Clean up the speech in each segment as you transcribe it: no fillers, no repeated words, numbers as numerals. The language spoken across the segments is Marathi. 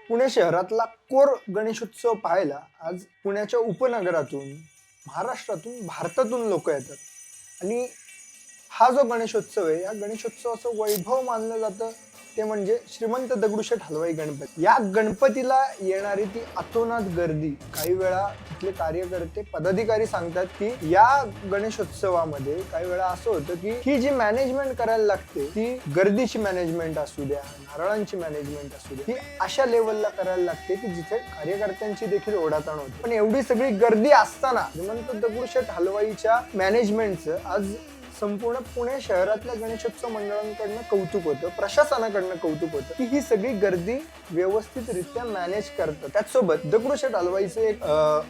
पुणे शहरातला कोर गणेशोत्सव पाहायला आज पुण्याच्या उपनगरातून, महाराष्ट्रातून, भारतातून लोक येतात। आणि हा जो गणेशोत्सव आहे, या गणेशोत्सवाचं वैभव मानलं जातं ते म्हणजे श्रीमंत दगडूशेठ हलवाई गणपती। या गणपतीला येणारी ती अतोनात गर्दी, काही वेळा तिथले कार्यकर्ते, पदाधिकारी सांगतात की या गणेशोत्सवामध्ये काही वेळा असं होतं की ही जी मॅनेजमेंट करायला लागते, ती गर्दीची मॅनेजमेंट असू द्या, नारळांची मॅनेजमेंट असू द्या, ही अशा लेवलला करायला लागते की जिथे कार्यकर्त्यांची देखील ओढाताण होते। पण एवढी सगळी गर्दी असताना श्रीमंत दगडूशेठ हलवाईच्या मॅनेजमेंटचं आज संपूर्ण पुणे शहरातल्या गणेशोत्सव मंडळांकडनं कौतुक होतं, प्रशासनाकडनं कौतुक होतं की ही सगळी गर्दी व्यवस्थितरित्या मॅनेज करतात। त्याचसोबत दगडूशेठ हलवाईचं एक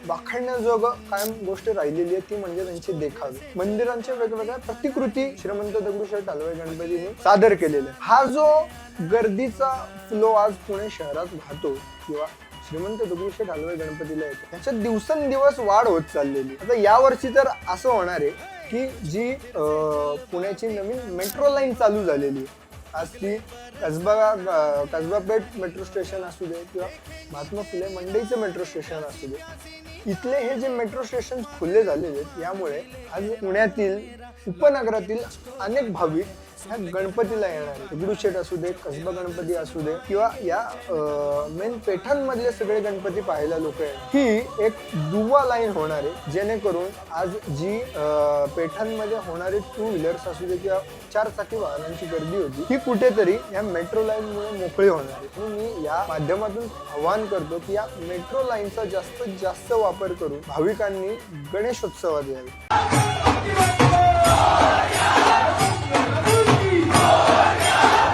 वाखाणण्याजोगं कायम गोष्ट राहिलेली आहे, ती म्हणजे त्यांचे देखावे। मंदिरांच्या वेगवेगळ्या प्रतिकृती श्रीमंत दगडूशेठ हलवाई गणपतीने सादर केलेल्या। हा जो गर्दीचा फ्लो आज पुणे शहरात वाहतो किंवा श्रीमंत दगडूशेठ हलवाई गणपतीला येतो, त्याच्यात दिवसेंदिवस वाढ होत चाललेली। आता यावर्षी तर असं होणार आहे की जी पुण्याची नवीन मेट्रो लाईन चालू झालेली आहे, आज ती कसबा पेठ मेट्रो स्टेशन असू दे किंवा महात्मा फुले मंडईचं मेट्रो स्टेशन असू दे, इथले हे जे मेट्रो स्टेशन खुले झालेले आहेत, यामुळे आज पुण्यातील उपनगरातील अनेक भाविक ह्या गणपतीला येणार आहे। दगडूशेठ असू दे, कसबा गणपती असू दे किंवा या मेन पेठांमधले सगळे गणपती पाहायला लोक येणार। ही एक दुवा लाईन होणार आहे, जेणेकरून आज जी पेठांमध्ये होणारे 2 व्हीलर्स असू दे किंवा 4 चाकी वाहनांची गर्दी होती, ही कुठेतरी या मेट्रो लाईन मुळे मोकळी होणार आहे। मी या माध्यमातून आवाहन करतो की या मेट्रो लाईनचा जास्तीत जास्त वापर करून भाविकांनी गणेशोत्सवात यावे।